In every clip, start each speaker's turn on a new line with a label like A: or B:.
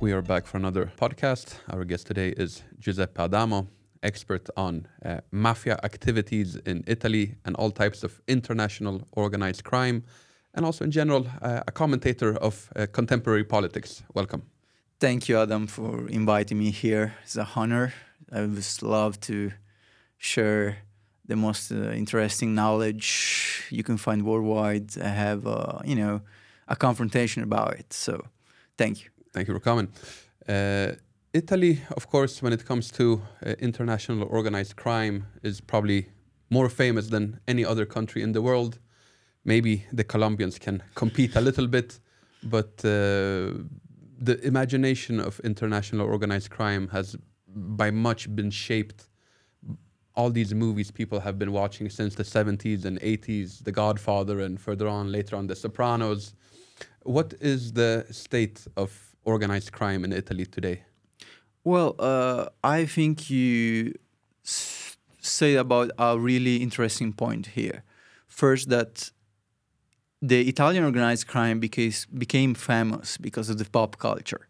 A: We are back for another podcast. Our guest today is Giuseppe Adamo, expert on mafia activities in Italy and all types of international organized crime, and also in general a commentator of contemporary politics. Welcome.
B: Thank you, Adam, for inviting me here. It's an honor. I would love to share the most interesting knowledge you can find worldwide. I have, a confrontation about it. So, thank you.
A: Thank you for coming. Italy, of course, when it comes to international organized crime, is probably more famous than any other country in the world. Maybe the Colombians can compete a little bit, but the imagination of international organized crime has by much been shaped. All these movies people have been watching since the 70s and 80s, The Godfather, and further on, later on, The Sopranos. What is the state of organized crime in Italy today?
B: Well, I think you say about a really interesting point here. First, that the Italian organized crime became famous because of the pop culture.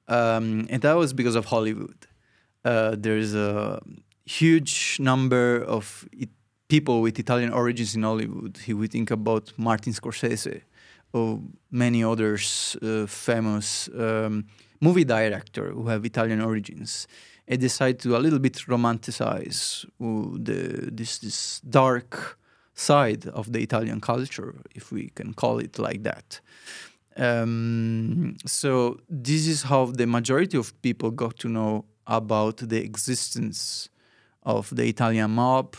B: And that was because of Hollywood. There's a huge number of people with Italian origins in Hollywood. If we think about Martin Scorsese or many others famous movie director who have Italian origins, and decide to a little bit romanticize this dark side of the Italian culture, if we can call it like that. So this is how the majority of people got to know about the existence of the Italian mob,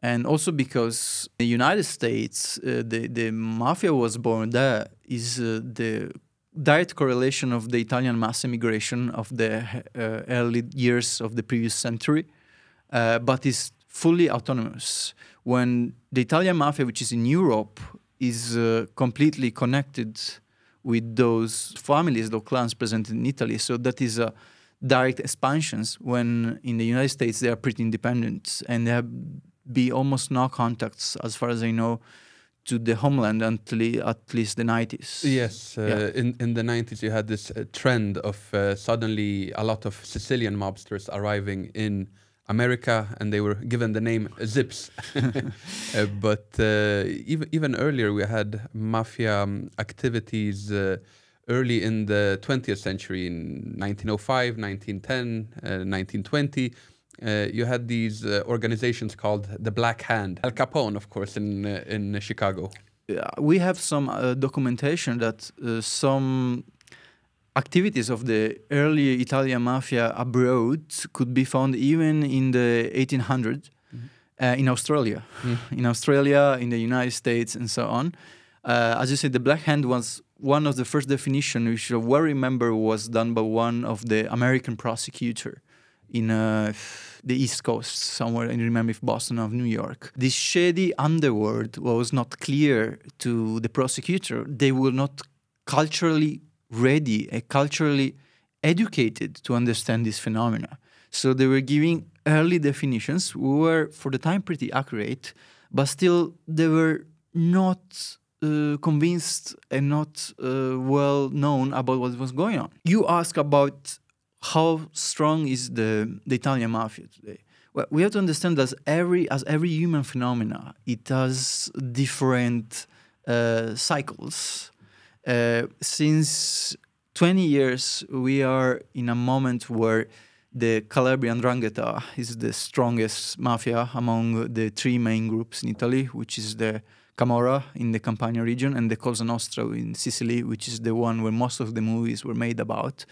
B: and also because the United States, the mafia was born there, is the direct correlation of the Italian mass immigration of the early years of the previous century, but is fully autonomous. When the Italian mafia, which is in Europe, is completely connected with those families, those clans present in Italy, so that is a direct expansions, when in the United States they are pretty independent and there be almost no contacts, as far as I know, to the homeland until at least the 90s.
A: Yes, in the 90s you had this trend of suddenly a lot of Sicilian mobsters arriving in America, and they were given the name Zips. But even earlier we had mafia activities early in the 20th century, in 1905, 1910, 1920. You had these organizations called the Black Hand. Al Capone, of course, in Chicago.
B: We have some documentation that some activities of the early Italian mafia abroad could be found even in the 1800s in Australia. In Australia, in the United States, and so on. As you said, the Black Hand was one of the first definitions, which I well remember was done by one of the American prosecutor in the East Coast, somewhere, I remember if Boston or New York. This shady underworld was not clear to the prosecutor. They were not culturally ready and culturally educated to understand this phenomena. So they were giving early definitions, who were, for the time, pretty accurate, but still they were not convinced and not well known about what was going on. You ask about how strong is the Italian mafia today? Well, we have to understand that as every human phenomena, it has different cycles. Since 20 years, we are in a moment where the Calabrian 'Ndrangheta is the strongest mafia among the three main groups in Italy, which is the Camorra in the Campania region and the Cosa Nostra in Sicily, which is the one where most of the movies were made about.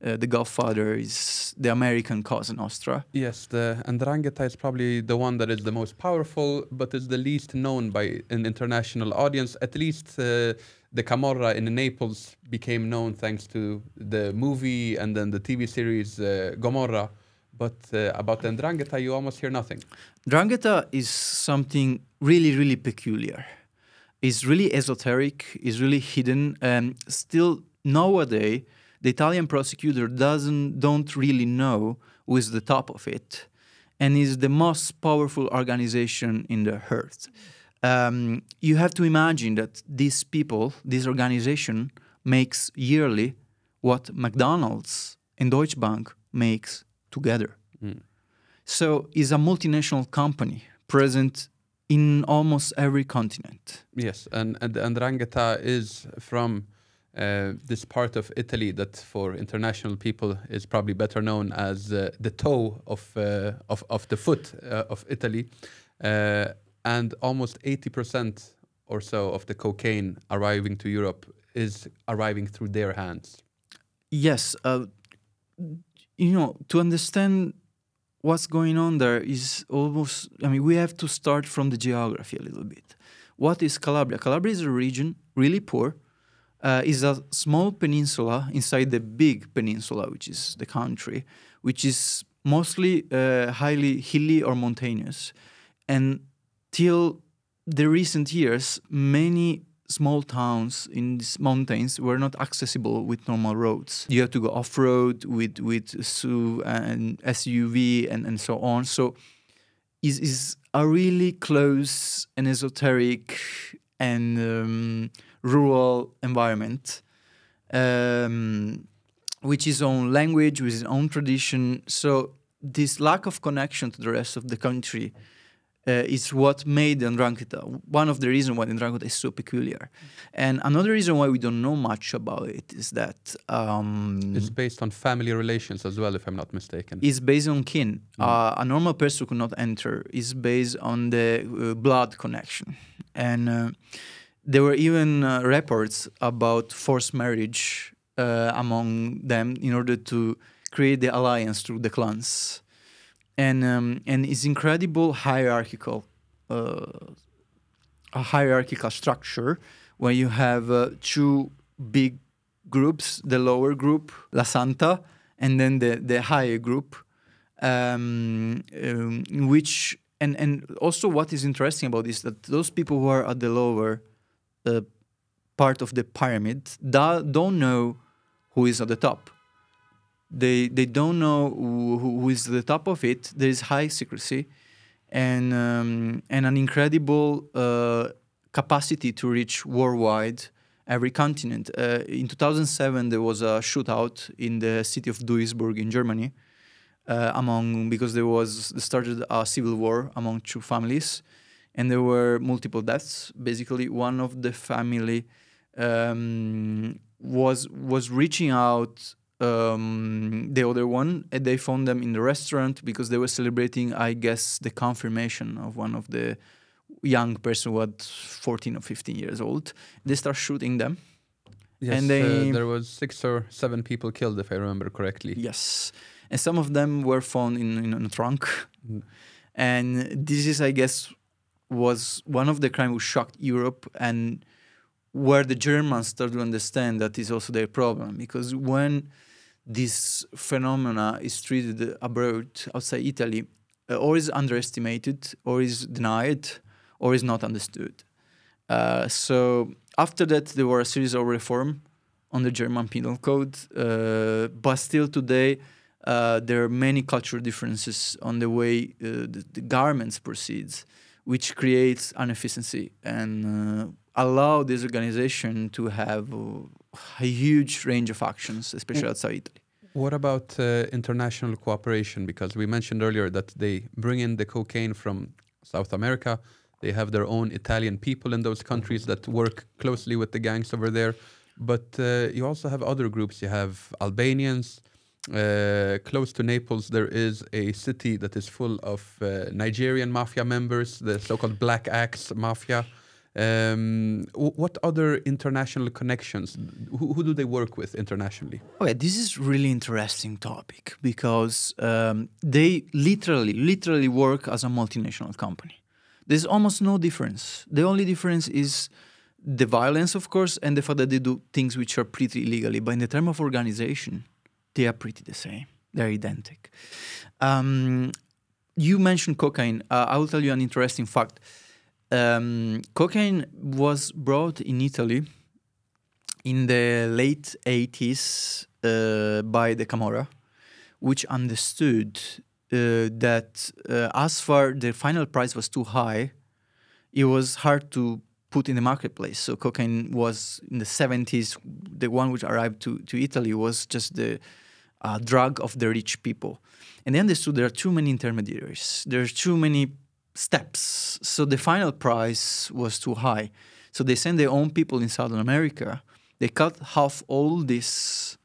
B: The Godfather is the American Cosa Nostra.
A: Yes, the 'Ndrangheta is probably the one that is the most powerful, but is the least known by an international audience. At least the Camorra in Naples became known thanks to the movie and then the TV series Gomorra. But about the 'Ndrangheta, you almost hear nothing.
B: 'Ndrangheta is something really, really peculiar. It's really esoteric, it's really hidden. Still, nowadays, the Italian prosecutor don't really know who is the top of it, and is the most powerful organization in the earth. You have to imagine that these people, this organization, makes yearly what McDonald's and Deutsche Bank makes together. So it's a multinational company present in almost every continent.
A: Yes, and 'Ndrangheta is from this part of Italy that for international people is probably better known as the toe of the foot of Italy. And almost 80% or so of the cocaine arriving to Europe is arriving through their hands.
B: Yes, to understand what's going on there is almost, we have to start from the geography a little bit. What is Calabria? Calabria is a region, really poor, is a small peninsula inside the big peninsula, which is the country, which is mostly highly hilly or mountainous. And till the recent years, many small towns in these mountains were not accessible with normal roads. You have to go off-road with SUV and so on. So is a really close and esoteric and rural environment, which is own language, with its own tradition. So this lack of connection to the rest of the country is what made the 'Ndrangheta, one of the reasons why the 'Ndrangheta is so peculiar. And another reason why we don't know much about it is that
A: it's based on family relations as well, if I'm not mistaken.
B: It's based on kin. A normal person could not enter. It's based on the blood connection. And there were even reports about forced marriage among them in order to create the alliance through the clans. And it's incredible hierarchical structure where you have two big groups, the lower group, La Santa, and then the higher group, which and also what is interesting about this is that those people who are at the lower part of the pyramid don't know who is at the top. They don't know who is at the top of it. There is high secrecy and an incredible capacity to reach worldwide every continent. In 2007, there was a shootout in the city of Duisburg in Germany because there started a civil war among two families, and there were multiple deaths. Basically, one of the family was reaching out the other one, and they found them in the restaurant because they were celebrating, I guess, the confirmation of one of the young person who was 14 or 15 years old. They start shooting them.
A: Yes,
B: and
A: there was 6 or 7 people killed, if I remember correctly.
B: Yes, and some of them were found in a trunk. And this is, I guess, was one of the crimes which shocked Europe, and where the Germans started to understand that is also their problem, because when this phenomena is treated abroad, outside Italy, or is underestimated, or is denied, or is not understood. So after that, there were a series of reforms on the German penal code, but still today, there are many cultural differences on the way the governments proceeds, which creates inefficiency and allow this organization to have a huge range of actions, especially outside Italy.
A: What about international cooperation? Because we mentioned earlier that they bring in the cocaine from South America. They have their own Italian people in those countries that work closely with the gangs over there. But you also have other groups. You have Albanians. Close to Naples, there is a city that is full of Nigerian mafia members, the so-called Black Axe Mafia. What other international connections? Who do they work with internationally?
B: Okay, this is really interesting topic because they literally work as a multinational company. There's almost no difference. The only difference is the violence, of course, and the fact that they do things which are pretty illegally. But in the term of organization, they are pretty the same. They're identical. You mentioned cocaine. I will tell you an interesting fact. Cocaine was brought in Italy in the late 80s by the Camorra, which understood that as far the final price was too high, it was hard to put in the marketplace. So cocaine was in the 70s, the one which arrived to Italy was just drug of the rich people. And they understood there are too many intermediaries. There's too many steps. So the final price was too high. So they sent their own people in Southern America. They cut half all these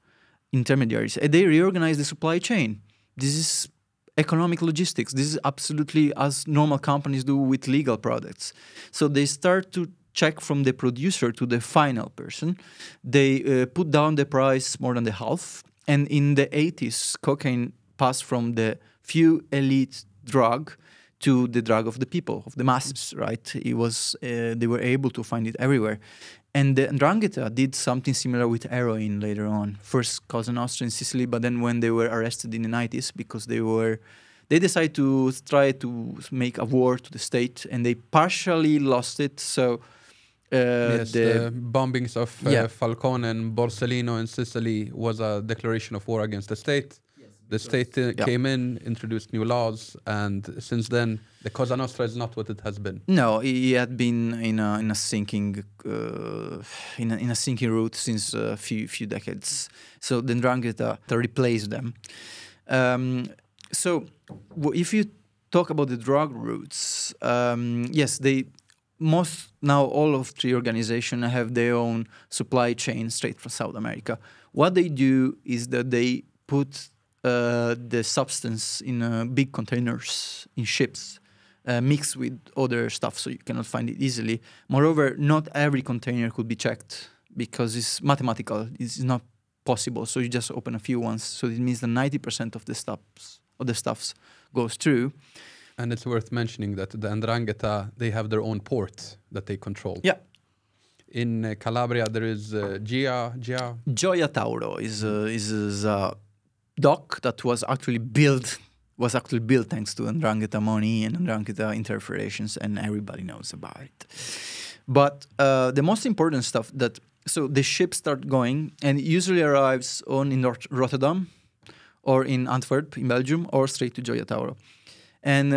B: intermediaries. And they reorganized the supply chain. This is economic logistics. This is absolutely as normal companies do with legal products. So they start to check from the producer to the final person. They put down the price more than the half. And in the 80s, cocaine passed from the few elite drug to the drug of the people, of the masses, right? It was, they were able to find it everywhere. And the 'Ndrangheta did something similar with heroin later on. First Cosa Nostra in Sicily, but then when they were arrested in the 90s because they decided to try to make a war to the state, and they partially lost it. So
A: yes, the bombings of Falcone and Borsellino in Sicily was a declaration of war against the state. The state came in, introduced new laws, and since then, the Cosa Nostra is not what it has been.
B: No, it had been in a sinking in a sinking route since a few decades. So the 'Ndrangheta replaced them. So if you talk about the drug routes, yes, all of three organizations have their own supply chain straight from South America. What they do is that they put the substance in big containers, in ships, mixed with other stuff, so you cannot find it easily. Moreover, not every container could be checked because it's mathematical. It's not possible, so you just open a few ones. So it means that 90% of the stuffs goes through.
A: And it's worth mentioning that the 'Ndrangheta, they have their own port that they control.
B: Yeah.
A: In Calabria, there is
B: Gioia Tauro is a dock that was actually built thanks to 'Ndrangheta money and 'Ndrangheta interferences, and everybody knows about it. But the most important stuff so the ships start going, and it usually arrives in Rotterdam or in Antwerp in Belgium or straight to Gioia Tauro. And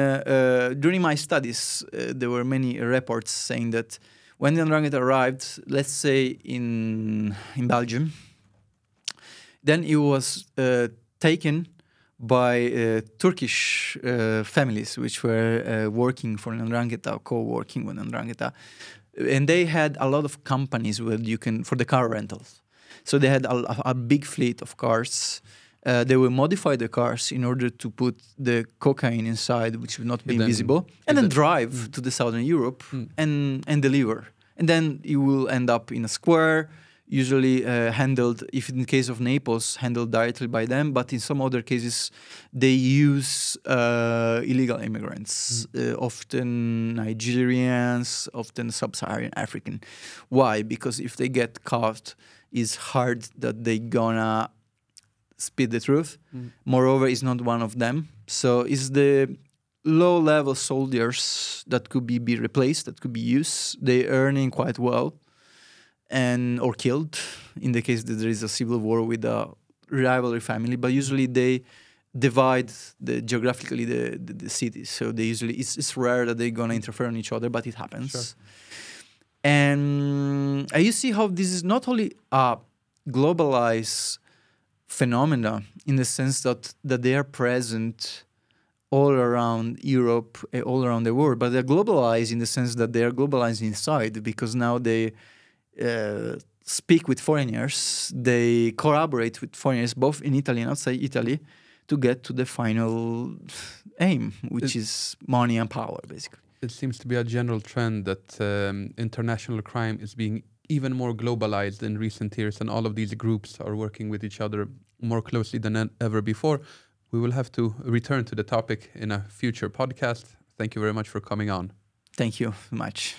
B: during my studies, there were many reports saying that when the 'Ndrangheta arrived, let's say in Belgium, then it was taken by Turkish families which were working for 'Ndrangheta, co-working with 'Ndrangheta. And they had a lot of companies for the car rentals. So they had a big fleet of cars. They will modify the cars in order to put the cocaine inside, which would not be visible, and then drive to the Southern Europe and deliver. And then you will end up in a square, usually handled, if in case of Naples, handled directly by them, but in some other cases, they use illegal immigrants, often Nigerians, often Sub-Saharan African. Why? Because if they get caught, it's hard that they're gonna speak the truth. Moreover, it's not one of them. So it's the low-level soldiers that could be replaced, that could be used. They're earning quite well, or killed in the case that there is a civil war with a rivalry family. But usually they divide geographically the cities. So they usually it's rare that they're gonna interfere on each other, but it happens.
A: Sure.
B: And you see how this is not only a globalized phenomena in the sense that they are present all around Europe, all around the world, but they're globalized in the sense that they are globalized inside, because now they speak with foreigners, they collaborate with foreigners, both in Italy and outside Italy, to get to the final aim, which is money and power, basically.
A: It seems to be a general trend that international crime is being even more globalized in recent years, and all of these groups are working with each other more closely than ever before. We will have to return to the topic in a future podcast. Thank you very much for coming on.
B: Thank you so much.